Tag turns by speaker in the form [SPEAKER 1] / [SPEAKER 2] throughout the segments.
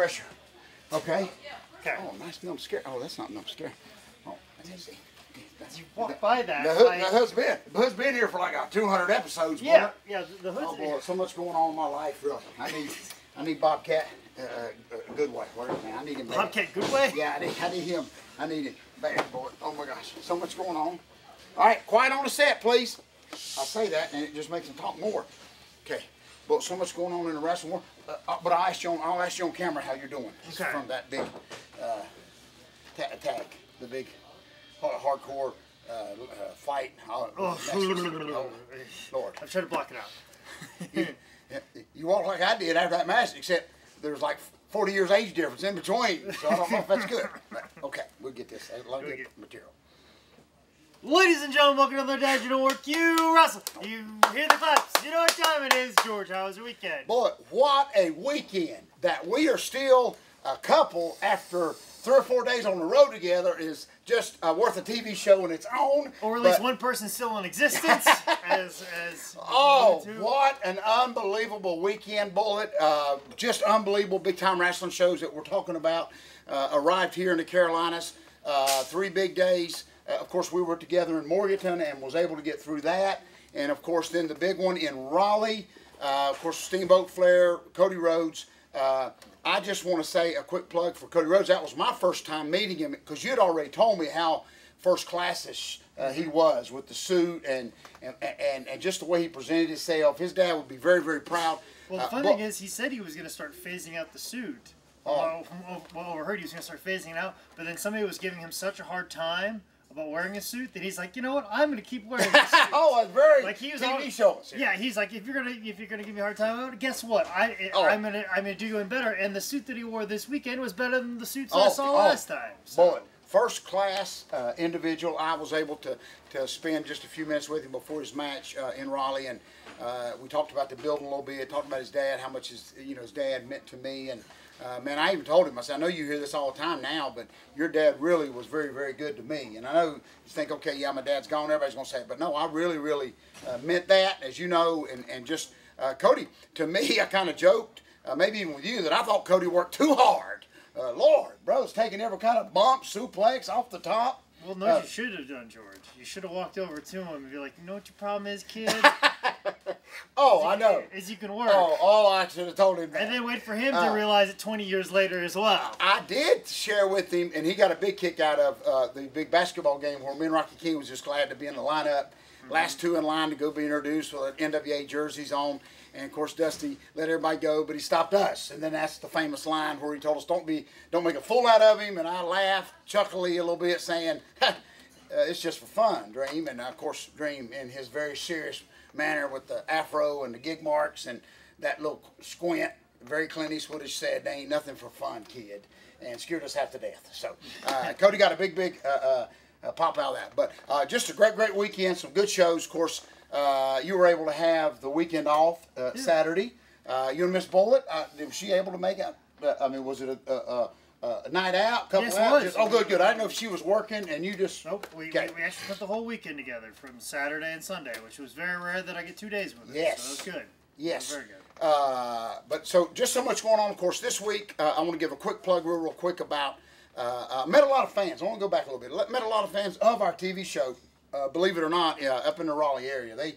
[SPEAKER 1] pressure. Okay?
[SPEAKER 2] Okay.
[SPEAKER 1] Oh, nice numb scare. Oh, that's not numb scare. Oh, that's easy.
[SPEAKER 2] You walk by that.
[SPEAKER 1] The hood's been here for like 200 episodes.
[SPEAKER 2] Yeah,
[SPEAKER 1] boy.
[SPEAKER 2] yeah. The hood's
[SPEAKER 1] Oh boy, so much going on in my life, really. I need Bobcat Goodway. Where is he? I need him.
[SPEAKER 2] Bobcat Goodway?
[SPEAKER 1] Yeah, I need him. I need him bad, boy. Oh my gosh, so much going on. All right, quiet on the set, please. I say that, and it just makes them talk more. Okay, but so much going on in the wrestling world. But I'll ask you on camera how you're doing.
[SPEAKER 2] Okay.
[SPEAKER 1] From that big tag, the big hardcore fight. Oh, Lord.
[SPEAKER 2] I've tried to block it out.
[SPEAKER 1] You walk like I did after that match, except there's like 40 years age difference in between. So I don't know if that's good. But, okay, we'll get this. A lot of good material.
[SPEAKER 2] Ladies and gentlemen, welcome to another Dad You Don't Work, You Wrestle. You hear the claps. You know what time it is. George, how was your weekend?
[SPEAKER 1] Boy, what a weekend. That we are still a couple after 3 or 4 days on the road together is just worth a TV show in its own.
[SPEAKER 2] Or at least one person still in existence.
[SPEAKER 1] Oh, what an unbelievable weekend, Bullet. Just unbelievable big-time wrestling shows that we're talking about. Arrived here in the Carolinas. 3 big days. Of course, we were together in Morganton and was able to get through that. And, of course, then the big one in Raleigh. Of course, Steamboat Flair, Cody Rhodes. I just want to say a quick plug for Cody Rhodes. That was my first time meeting him because you'd already told me how first-classish he was with the suit and just the way he presented himself. His dad would be very, very proud.
[SPEAKER 2] Well, the fun thing is he said he was going to start phasing out the suit. Well, overheard he was going to start phasing it out, but then somebody was giving him such a hard time about wearing a suit that he's like, you know what, I'm going to keep wearing this suit.
[SPEAKER 1] Oh, it's very
[SPEAKER 2] like he was
[SPEAKER 1] TV shows.
[SPEAKER 2] Yeah, he's like, if you're gonna give me a hard time about it, guess what? I'm gonna do you in better. And the suit that he wore this weekend was better than the suits I saw last time. So.
[SPEAKER 1] Boy, first class individual. I was able to spend just a few minutes with him before his match in Raleigh, and we talked about the building a little bit. Talked about his dad, how much his dad meant to me, and. Man, I even told him, I said, I know you hear this all the time now, but your dad really was very, very good to me. And I know you think, okay, yeah, my dad's gone, everybody's going to say it. But no, I really, really meant that, as you know. And just, Cody, to me, I kind of joked, maybe even with you, that I thought Cody worked too hard. Lord, bro's taking every kind of bump, suplex off the top.
[SPEAKER 2] Well, no, you should have done, George. You should have walked over to him and be like, you know what your problem is, kid?
[SPEAKER 1] Oh, I know.
[SPEAKER 2] Is you can work.
[SPEAKER 1] Oh, I should have told him that.
[SPEAKER 2] And then wait for him to realize it 20 years later as well.
[SPEAKER 1] I did share with him, and he got a big kick out of the big basketball game where me and Rocky King was just glad to be in the lineup. Last 2 in line to go be introduced with NWA jerseys on. And, of course, Dusty let everybody go, but he stopped us. And then that's the famous line where he told us, don't make a fool out of him. And I laughed chuckily a little bit saying, it's just for fun, Dream. And, of course, Dream in his very serious manner with the afro and the gig marks and that little squint, very Clint Eastwoodish said, there ain't nothing for fun, kid. And scared us half to death. So, Cody got a big pop out of that. But just a great weekend, some good shows. Of course, you were able to have the weekend off Saturday. You and Miss Bullet, was she able to make it? I mean, was it a night out? Couple hours?
[SPEAKER 2] Yes,
[SPEAKER 1] Oh, good. I didn't know if she was working and you just...
[SPEAKER 2] Nope, we actually spent the whole weekend together from Saturday and Sunday, which was very rare that I get 2 days with her.
[SPEAKER 1] Yes.
[SPEAKER 2] So it was good.
[SPEAKER 1] Yes.
[SPEAKER 2] Very good.
[SPEAKER 1] But so just so much going on, of course, this week. I want to give a quick plug real quick about... met a lot of fans. I want to go back a little bit. Met a lot of fans of our TV show, believe it or not, up in the Raleigh area. They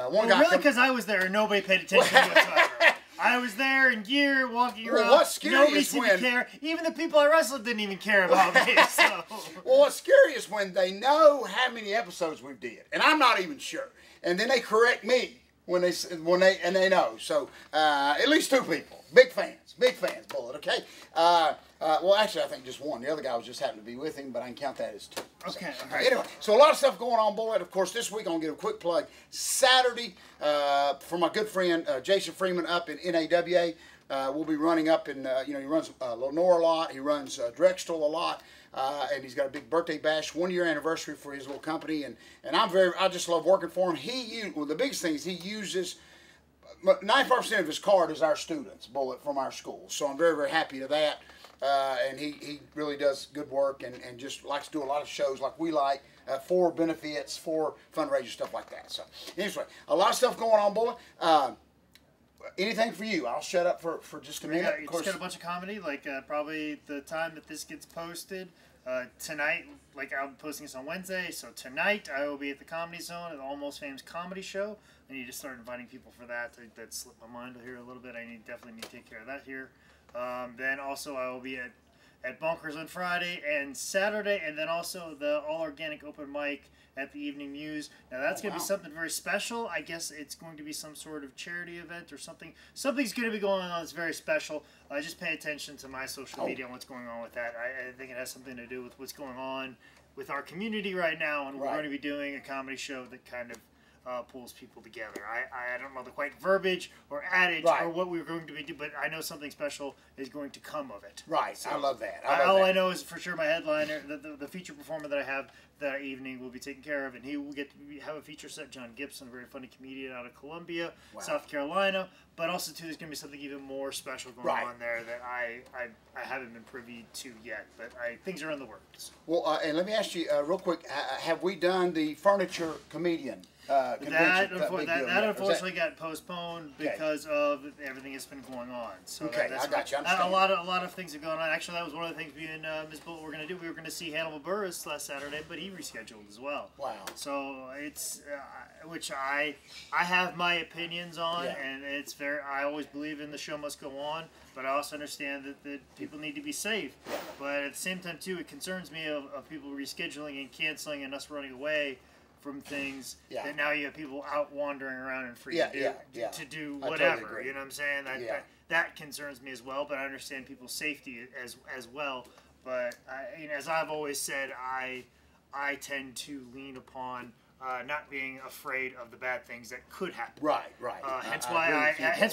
[SPEAKER 1] one guy
[SPEAKER 2] really, because I was there and nobody paid attention whatsoever. I was there in gear, walking around.
[SPEAKER 1] What's scary
[SPEAKER 2] nobody
[SPEAKER 1] is
[SPEAKER 2] seemed
[SPEAKER 1] when...
[SPEAKER 2] to care. Even the people I wrestled didn't even care about me. So.
[SPEAKER 1] Well, what's scary is when they know how many episodes we did, and I'm not even sure. And then they correct me when they know. So at least 2 people, big fans, Bullet. Okay. Well, actually, I think just one. The other guy was just happened to be with him, but I can count that as 2.
[SPEAKER 2] Okay.
[SPEAKER 1] So, anyway, so a lot of stuff going on, Bullet. Of course, this week I'm going to give a quick plug. Saturday, for my good friend Jason Freeman up in NAWA. We'll be running up in, he runs Lenore a lot. He runs Drexel a lot. And he's got a big birthday bash, 1-year anniversary for his little company. And I just love working for him. The biggest thing is he uses... 95% of his card is our students, Bullet, from our school. So I'm very, very happy to that. And he really does good work and just likes to do a lot of shows like we like for benefits, for fundraisers, stuff like that. So anyway, a lot of stuff going on, Bullet. anything for you? I'll shut up for just a minute.
[SPEAKER 2] Just got a bunch of comedy. Like probably the time that this gets posted tonight. Like I'll be posting this on Wednesday, so tonight I will be at the Comedy Zone at the Almost Famous Comedy Show. I need to start inviting people for that. That slipped my mind here a little bit. I definitely need to take care of that here. Then also I will be at Bunkers on Friday and Saturday, and then also the All Organic Open Mic at the Evening Muse. Now that's going to be something very special. I guess it's going to be some sort of charity event or something. Something's going to be going on that's very special. Just pay attention to my social media and what's going on with that. I think it has something to do with what's going on with our community right now, and we're going to be doing a comedy show that kind of pulls people together. I don't know the quite verbiage or adage or what we're going to be doing, but I know something special is going to come of it.
[SPEAKER 1] Right.
[SPEAKER 2] So
[SPEAKER 1] I love that.
[SPEAKER 2] All I know is for sure my headliner, the feature performer that I have that evening will be taken care of, and he will get to have a feature set. John Gibson, a very funny comedian out of Columbia, South Carolina. But also, too, there's going to be something even more special going on there that I haven't been privy to yet. But things are in the works.
[SPEAKER 1] Well, and let me ask you real quick, have we done the furniture comedian convention?
[SPEAKER 2] That unfortunately got postponed because of everything that's been going on. So
[SPEAKER 1] I got you.
[SPEAKER 2] A lot of things are going on. Actually, that was one of the things me and Ms. Bullitt were going to do. We were going to see Hannibal Buress last Saturday, but he rescheduled as well.
[SPEAKER 1] Wow.
[SPEAKER 2] So it's which I have my opinions on, and it's very. I always believe in the show must go on, but I also understand that people need to be safe. But at the same time, too, it concerns me of people rescheduling and canceling and us running away from things that now you have people out wandering around and free to do whatever.
[SPEAKER 1] Totally,
[SPEAKER 2] you know what I'm saying? That concerns me as well, but I understand people's safety as well. But as I've always said, I tend to lean upon not being afraid of the bad things that could happen.
[SPEAKER 1] Right.
[SPEAKER 2] Hence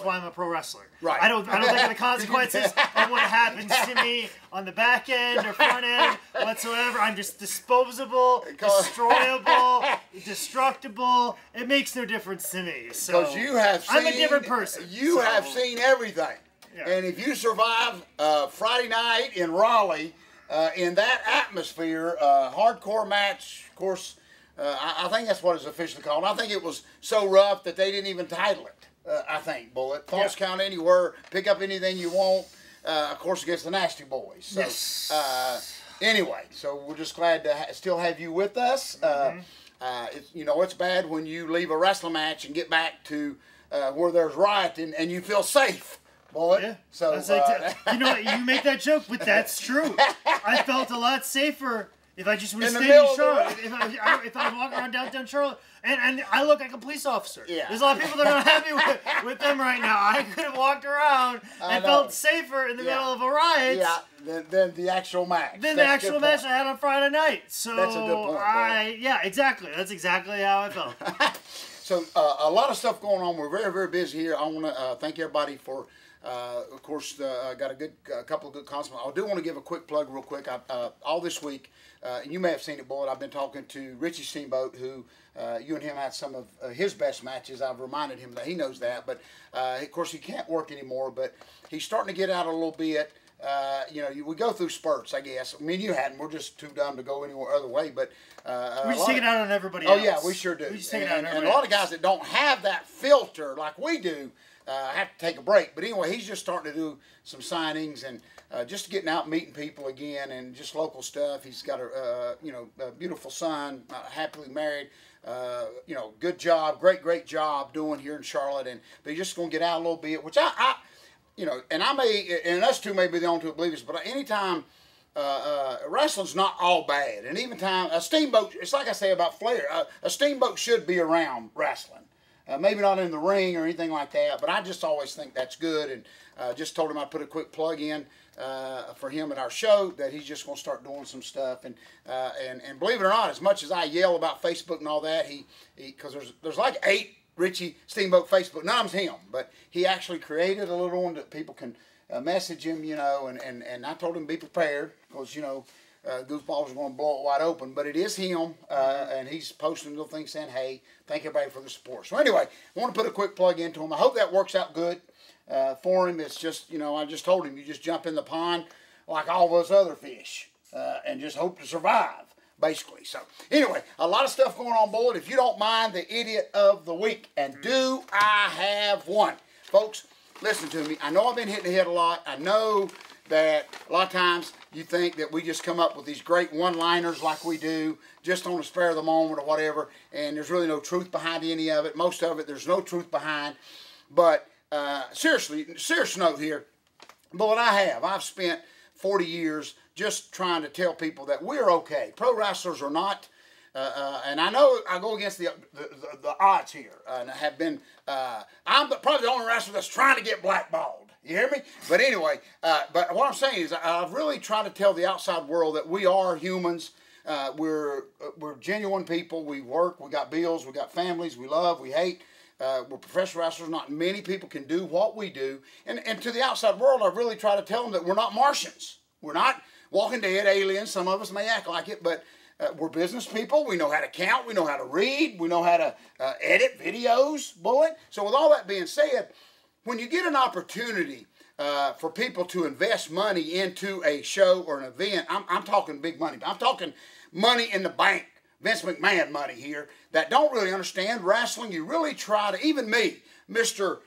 [SPEAKER 2] why I'm a pro wrestler.
[SPEAKER 1] Right.
[SPEAKER 2] I don't think of the consequences of what happens to me on the back end or front end whatsoever. I'm just disposable, destroyable, destructible. It makes no difference to me. So
[SPEAKER 1] because you have seen,
[SPEAKER 2] I'm a different person.
[SPEAKER 1] You have seen everything. Yeah. And if you survive Friday night in Raleigh in that atmosphere, hardcore match, of course. I think that's what it's officially called. I think it was so rough that they didn't even title it. I think, Bullet. False count anywhere. Pick up anything you want. Of course, against the Nasty Boys. So, anyway, so we're just glad to still have you with us. It's bad when you leave a wrestling match and get back to where there's rioting and you feel safe. Bullet.
[SPEAKER 2] Yeah.
[SPEAKER 1] So,
[SPEAKER 2] you make that joke, but that's true. I felt a lot safer. If I just would have stayed in Charlotte, if I was walking around downtown Charlotte, and I look like a police officer. Yeah. There's a lot of people that are not happy with them right now. I could have walked around and felt safer in the middle of a riot.
[SPEAKER 1] Yeah, than the actual match.
[SPEAKER 2] Than the actual match I had on Friday night. So
[SPEAKER 1] that's a good point.
[SPEAKER 2] Exactly. That's exactly how I felt.
[SPEAKER 1] So a lot of stuff going on. We're very, very busy here. I want to thank everybody for. Of course, got a couple of good comments. I do want to give a quick plug real quick. All this week, and you may have seen it, Bullet, I've been talking to Richie Steamboat, who you and him had some of his best matches. I've reminded him that he knows that. But, of course, he can't work anymore. But he's starting to get out a little bit. We go through spurts, I guess. I mean, you hadn't. We're just too dumb to go any other way. But
[SPEAKER 2] we just take it out on everybody else.
[SPEAKER 1] Oh, yeah, we sure do.
[SPEAKER 2] We just take it out on everybody
[SPEAKER 1] else. And a lot of guys that don't have that filter like we do, have to take a break. But anyway, he's just starting to do some signings and just getting out, meeting people again, and just local stuff. He's got a beautiful son, happily married. Good job, great job doing here in Charlotte. But he's just going to get out a little bit, which and us two may be the only two that believe this, but anytime wrestling's not all bad, and even time a steamboat, it's like I say about Flair, a steamboat should be around wrestling. Maybe not in the ring or anything like that, but I just always think that's good. And just told him I'd put a quick plug in for him at our show that he's just going to start doing some stuff. And believe it or not, as much as I yell about Facebook and all that, because there's like 8 Richie Steamboat Facebook. None of them's him, but he actually created a little one that people can message him, and I told him be prepared because, Goofballs are going to blow it wide open, but it is him, and he's posting little things saying, hey, thank everybody for the support. So anyway, I want to put a quick plug into him. I hope that works out good for him. It's just, I just told him, you just jump in the pond like all those other fish and just hope to survive, basically. So anyway, a lot of stuff going on, Bullet. If you don't mind, the Idiot of the Week. And do I have one? folks, listen to me. I know I've been hitting the head a lot. I know that a lot of times you think that we just come up with these great one-liners like we do, just on the spur of the moment or whatever, and there's really no truth behind any of it. Most of it, there's no truth behind. But seriously, serious note here, but what I've spent 40 years just trying to tell people that we're okay. Pro wrestlers are not, and I know I go against the odds here, and I have been, I'm probably the only wrestler that's trying to get blackballed. You hear me? But anyway, but what I'm saying is I've really tried to tell the outside world that we are humans. We're genuine people. We work. We got bills. We got families. We love. We hate. We're professional wrestlers. Not many people can do what we do. And to the outside world, I've really tried to tell them that we're not Martians. We're not Walking Dead aliens. Some of us may act like it, but we're business people. We know how to count. We know how to read. We know how to edit videos, bullet. So with all that being said, when you get an opportunity for people to invest money into a show or an event, I'm talking big money. I'm talking money in the bank, Vince McMahon money here, that don't really understand wrestling. You really try to, even me, Mr.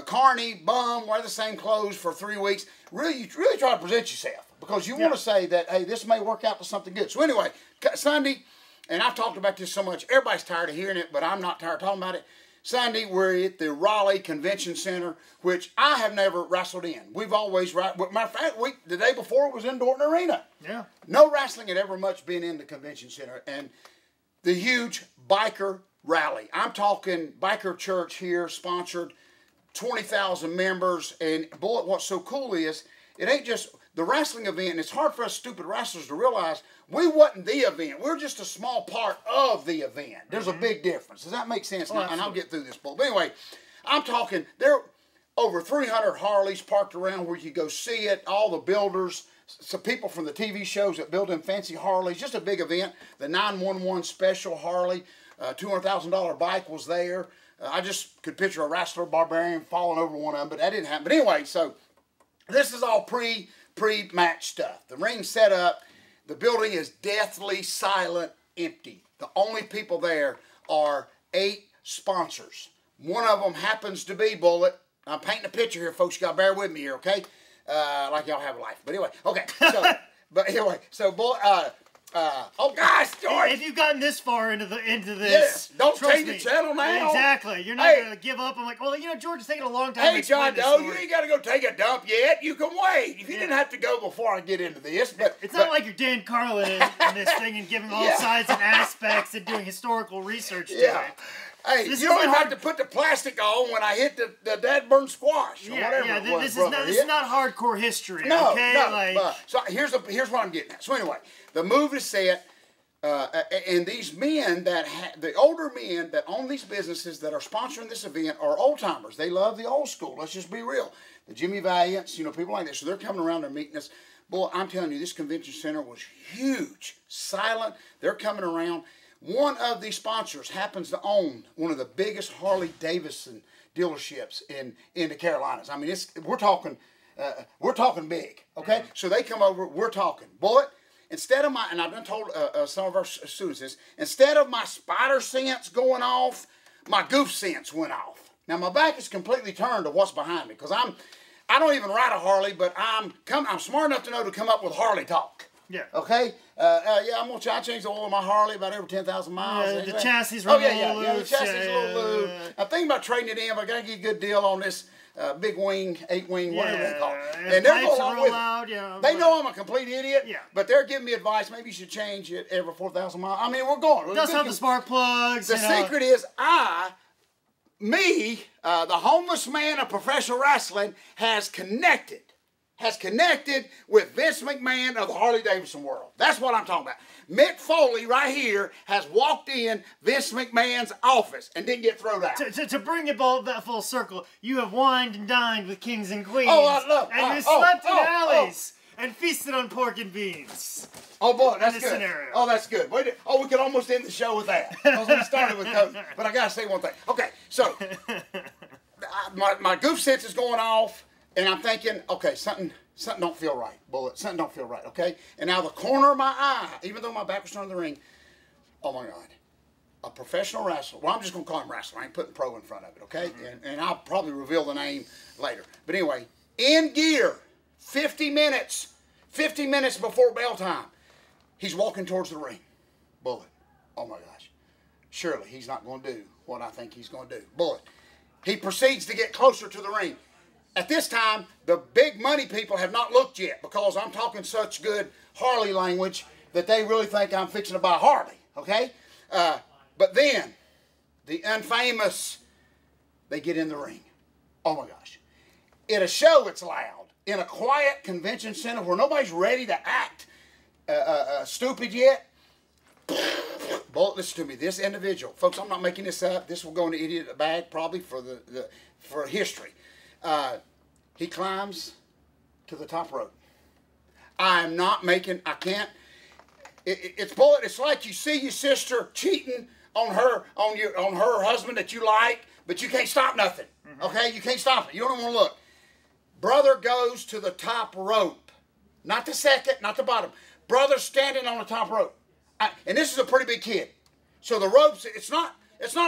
[SPEAKER 1] Carney, bum, wear the same clothes for 3 weeks, you really try to present yourself because you want to say that, hey, this may work out to something good. So anyway, Sunday, and I've talked about this so much, everybody's tired of hearing it, but I'm not tired of talking about it. Sunday, we're at the Raleigh Convention Center, which I have never wrestled in. We've always, matter of fact, the day before it was in Dorton Arena.
[SPEAKER 2] Yeah.
[SPEAKER 1] No wrestling had ever much been in the convention center. And the huge biker rally. I'm talking biker church here, sponsored, 20,000 members. And boy, what's so cool is, it ain't just the wrestling event, and it's hard for us stupid wrestlers to realize we wasn't the event. We're just a small part of the event. There's a big difference. Does that make sense?
[SPEAKER 2] Oh,
[SPEAKER 1] and I'll get through this. But anyway, I'm talking, there are over 300 Harleys parked around where you go see it, all the builders, some people from the TV shows that build them fancy Harleys, just a big event. The 911 special Harley, $200,000 bike was there. I just could picture a wrestler, barbarian, falling over one of them, but that didn't happen. But anyway, so this is all pre-match stuff. The ring's set up. The building is deathly silent, empty. The only people there are 8 sponsors. One of them happens to be Bullet. I'm painting a picture here, folks. You got to bear with me here, okay? Like y'all have a life. But anyway, okay. So, Bullet. Oh gosh, George!
[SPEAKER 2] If you've gotten this far into this,
[SPEAKER 1] yes, don't change the channel now.
[SPEAKER 2] Exactly. You're not going to give up. I'm like, well, George is taking a long time.
[SPEAKER 1] Hey, John Doe, you ain't got to go take a dump yet. You can wait. If you didn't have to go before I get into this, but
[SPEAKER 2] it's not like you're Dan Carlin in this thing and giving all sides and aspects and doing historical research to it.
[SPEAKER 1] Hey, you don't even have to put the plastic on when I hit the dead burn squash or whatever it was,
[SPEAKER 2] this is not hardcore history.
[SPEAKER 1] No,
[SPEAKER 2] okay?
[SPEAKER 1] no. So here's what I'm getting at. So anyway, the move is set, and these men the older men that own these businesses that are sponsoring this event are old timers. They love the old school. Let's just be real. The Jimmy Valiants, people like that. So they're coming around, they're meeting us. Boy, I'm telling you, this convention center was huge, silent. They're coming around. One of these sponsors happens to own one of the biggest Harley Davidson dealerships in the Carolinas. I mean, we're talking big, okay? Mm-hmm. So they come over, we're talking. Bullet, instead of and I've done told some of our students this, instead of my spider sense going off, my goof sense went off. Now my back is completely turned to what's behind me because I don't even ride a Harley, but I'm smart enough to know to come up with Harley talk.
[SPEAKER 2] Yeah.
[SPEAKER 1] Okay. I'm gonna try to change the oil on my Harley about every 10,000 miles.
[SPEAKER 2] The chassis is a little loose.
[SPEAKER 1] The chassis is a little loose. I'm thinking about trading it in, but I gotta get a good deal on this big wing, 8-wing, whatever they call it. And they're going along with it. They know I'm a complete idiot. Yeah. But they're giving me advice. Maybe you should change it every 4,000 miles. I mean, we're going.
[SPEAKER 2] It does have the spark plugs.
[SPEAKER 1] The secret is the homeless man of professional wrestling has connected with Vince McMahon of the Harley-Davidson world. That's what I'm talking about. Mick Foley right here has walked in Vince McMahon's office and didn't get thrown out.
[SPEAKER 2] To bring it that full circle, you have wined and dined with kings and queens.
[SPEAKER 1] And
[SPEAKER 2] you slept in alleys and feasted on pork and beans.
[SPEAKER 1] Oh boy, that's good.
[SPEAKER 2] Scenario.
[SPEAKER 1] Oh, that's good. We could almost end the show with that. Because we started with Cody. But I got to say one thing. Okay, so my goof sense is going off. And I'm thinking, okay, something don't feel right, Bullet. Something don't feel right, okay? And now the corner of my eye, even though my back was turned to the ring, oh my God. a professional wrestler. Well, I'm just going to call him wrestler. I ain't putting pro in front of it, okay? And I'll probably reveal the name later. But anyway, in gear, 50 minutes before bell time, he's walking towards the ring. Bullet. Oh, my gosh. Surely he's not going to do what I think he's going to do. Bullet. He proceeds to get closer to the ring. At this time, the big money people have not looked yet because I'm talking such good Harley language that they really think I'm fixing to buy Harley, okay? But then, the infamous, they get in the ring. Oh my gosh. At a show, it's loud. In a quiet convention center where nobody's ready to act stupid yet. Bullet, listen to me. This individual, folks, I'm not making this up. This will go in the idiot bag probably for history. He climbs to the top rope. I can't. It's Bullet. It's like you see your sister cheating on her husband that you like, but you can't stop nothing. Okay, you can't stop it. You don't even want to look. Brother goes to the top rope, not the second, not the bottom. Brother standing on the top rope, and this is a pretty big kid. So the ropes. It's not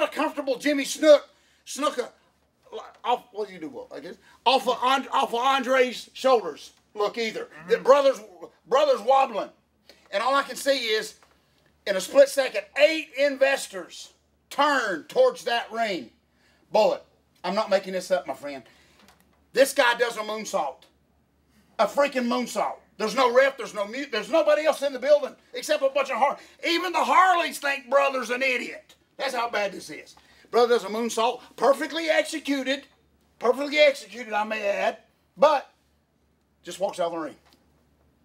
[SPEAKER 1] a comfortable Jimmy Snuka. Off, what do you do, Will? I guess off of Andre's shoulders. Look, either the brothers wobbling, and all I can see is, in a split second, 8 investors turn towards that ring. Bullet. I'm not making this up, my friend. This guy does a moonsault, a freaking moonsault. There's no ref. There's no mute. There's nobody else in the building except a bunch of Harleys. Even the Harleys think Brother's an idiot. That's how bad this is. Brother does a moonsault, perfectly executed, I may add, but just walks out of the ring.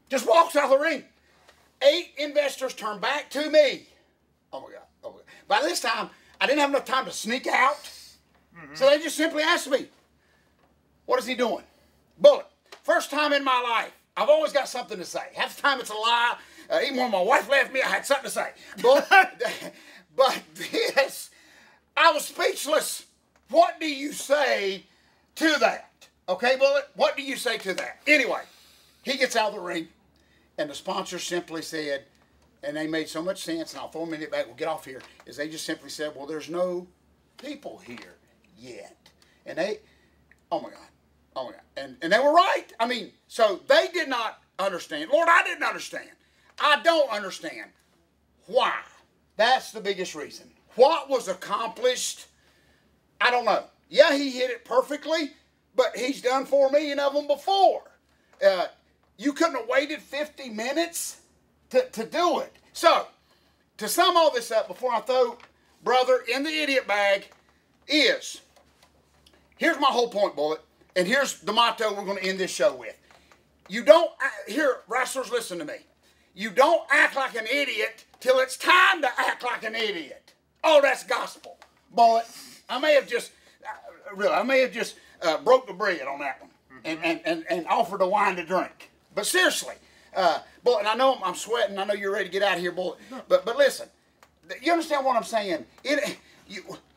[SPEAKER 1] Just walks out of the ring. 8 investors turn back to me. Oh my God. Oh my God. By this time, I didn't have enough time to sneak out, so they just simply asked me, what is he doing? Bullet. First time in my life, I've always got something to say. Half the time it's a lie. Even when my wife left me, I had something to say. But this, I was speechless. What do you say to that? Okay, Bullet? What do you say to that? Anyway, he gets out of the ring, and the sponsor simply said, and they made so much sense, and I'll throw a minute back, we'll get off here, is they just simply said, well, there's no people here yet. And they, oh my God. Oh my God. And they were right. I mean, so they did not understand. Lord, I didn't understand. I don't understand. Why? That's the biggest reason. What was accomplished? I don't know. Yeah, he hit it perfectly, but he's done 4 million of them before. You couldn't have waited 50 minutes to do it. So, to sum all this up before I throw Brother in the idiot bag is, here's my whole point, Bullet, and here's the motto we're going to end this show with. You don't, here, wrestlers, listen to me. You don't act like an idiot till it's time to act like an idiot. Oh, that's gospel. Bullet, I may have just broke the bread on that one and offered a wine to drink. But seriously, Bullet, and I know I'm sweating. I know you're ready to get out of here, Bullet. But listen, you understand what I'm saying?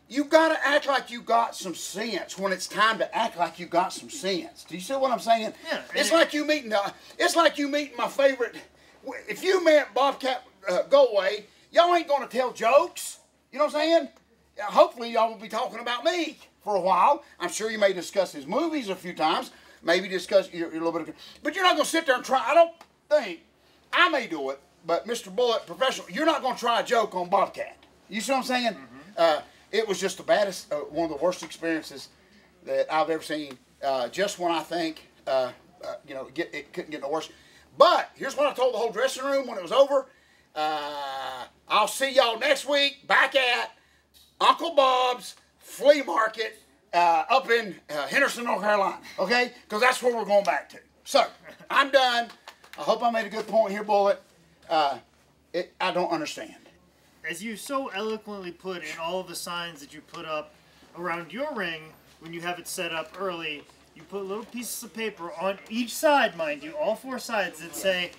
[SPEAKER 1] You got to act like you got some sense when it's time to act like you got some sense. Do you see what I'm saying?
[SPEAKER 2] Yeah.
[SPEAKER 1] It's like you meeting my favorite. If you met Bobcat Goldway, y'all ain't going to tell jokes. You know what I'm saying? Hopefully y'all will be talking about me for a while. I'm sure you may discuss his movies a few times. Maybe discuss your little bit of, but you're not going to sit there and try. I don't think, I may do it, but Mr. Bullet, professional, you're not going to try a joke on Bobcat. You see what I'm saying? It was just the baddest, one of the worst experiences that I've ever seen. Just when I think, it couldn't get no worse. But here's what I told the whole dressing room when it was over. I'll see y'all next week back at Uncle Bob's Flea Market up in Henderson, North Carolina. Okay? Because that's where we're going back to. So, I'm done. I hope I made a good point here, Bullet. I don't understand.
[SPEAKER 2] As you so eloquently put in all of the signs that you put up around your ring, when you have it set up early, you put little pieces of paper on each side, mind you, all 4 sides that say,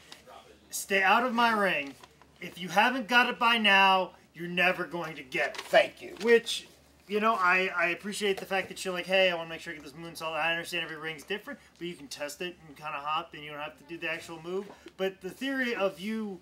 [SPEAKER 2] stay out of my ring. If you haven't got it by now, you're never going to get it.
[SPEAKER 1] Thank you.
[SPEAKER 2] Which, I appreciate the fact that you're like, hey, I want to make sure I get this moonsault. I understand every ring's different, but you can test it and kind of hop, and you don't have to do the actual move. But the theory of you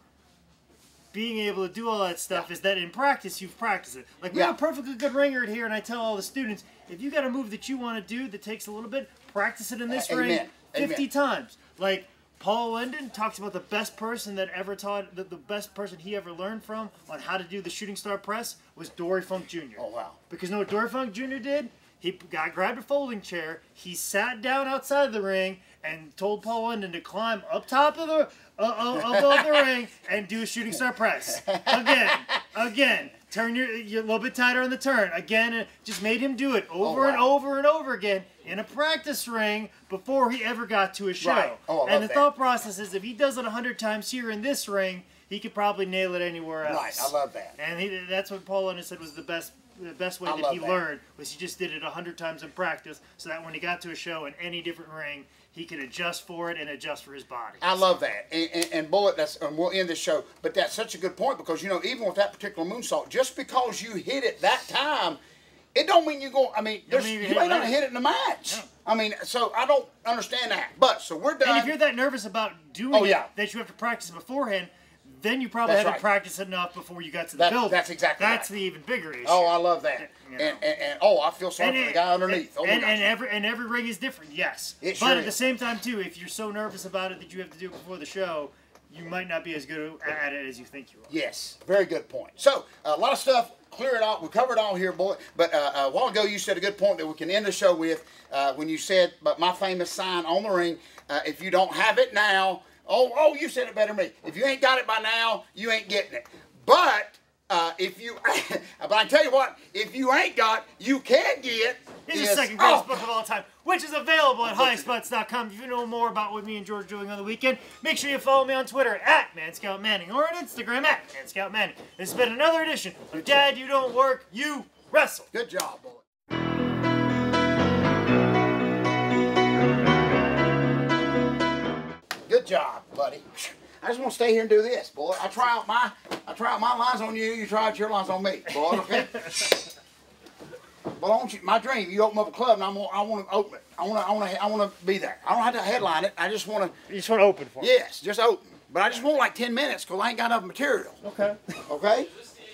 [SPEAKER 2] being able to do all that stuff is that in practice, you've practiced it. Like, we have a perfectly good ringer here, and I tell all the students, if you got a move that you want to do that takes a little bit, practice it in this ring 50 times. Like, Paul Linden talks about the best person that ever taught, the best person he ever learned from on how to do the shooting star press was Dory Funk Jr.
[SPEAKER 1] Oh, wow.
[SPEAKER 2] Because you know what Dory Funk Jr. did? He grabbed a folding chair, he sat down outside the ring, and told Paul Linden to climb up top of the above the ring and do a shooting star press. Again. Turn you're a little bit tighter on the turn. Again, just made him do it over and over and over again in a practice ring before he ever got to a show.
[SPEAKER 1] Right. Oh,
[SPEAKER 2] and the thought process is if he does it 100 times here in this ring, he could probably nail it anywhere else.
[SPEAKER 1] Right, I love that.
[SPEAKER 2] And that's what Paul Linden said was the best way that he learned was he just did it 100 times in practice so that when he got to a show in any different ring, he could adjust for it and adjust for his body.
[SPEAKER 1] I love that. And Bullet, and we'll end the show, but that's such a good point because, you know, even with that particular moonsault, just because you hit it that time, it don't mean you go, I mean, you may not hit it in the match. Yeah. I mean, so I don't understand that. But, so we're done.
[SPEAKER 2] And if you're that nervous about doing it that you have to practice beforehand, then you probably haven't practiced enough before you got to the building.
[SPEAKER 1] That's exactly
[SPEAKER 2] That's the even bigger issue.
[SPEAKER 1] Oh, I love that. You know. And I feel sorry for the guy underneath.
[SPEAKER 2] And every ring is different, yes. But at the same time, too, if you're so nervous about it that you have to do it before the show, you might not be as good at it as you think you are.
[SPEAKER 1] Yes, very good point. So, a lot of stuff, clear it out. We covered it all here, boy. But a while ago, you said a good point that we can end the show with when you said, but my famous sign on the ring, if you don't have it now, oh, you said it better than me. If you ain't got it by now, you ain't getting it. But if you, but I tell you what, if you ain't got, you can get.
[SPEAKER 2] It's the second greatest book of all time, which is available at highspots.com. If you know more about what me and George are doing on the weekend, make sure you follow me on Twitter at ManScoutManning or on Instagram at ManScoutManning. This has been another edition of Dad, You Don't Work, You Wrestle.
[SPEAKER 1] Good job, boy. Good job, buddy. I just want to stay here and do this, boy. I try out my lines on you. You try out your lines on me, boy. Okay. Well, my dream, you open up a club, and I want to open it. I want to be there. I don't have to headline it. I just want to.
[SPEAKER 2] You just want to open for me.
[SPEAKER 1] Yes, just open. But I just want like 10 minutes because I ain't got enough material.
[SPEAKER 2] Okay.
[SPEAKER 1] Okay.